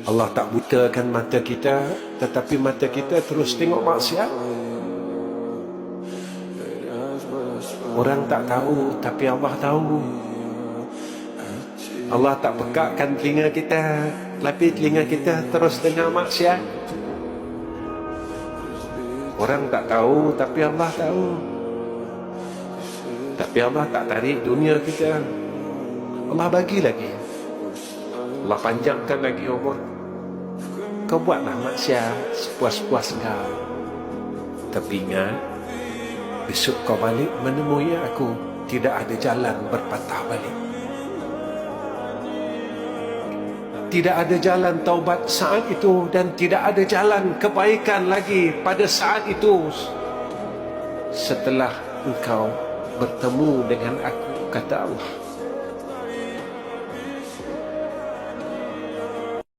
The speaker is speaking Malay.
Allah tak butakan mata kita, tetapi mata kita terus tengok maksiat. Orang tak tahu, tapi Allah tahu. Allah tak pekakkan telinga kita, tapi telinga kita terus dengar maksiat. Orang tak tahu, tapi Allah tahu. Tapi Allah tak tarik dunia kita. Allah bagi lagi. Allah panjangkan lagi umur. Kau buatlah maksiat sepuas-puas kau. Tapi ingat, besok kau balik menemui aku, tidak ada jalan berpatah balik. Tidak ada jalan taubat saat itu, dan tidak ada jalan kebaikan lagi pada saat itu setelah engkau bertemu dengan aku, kata Allah.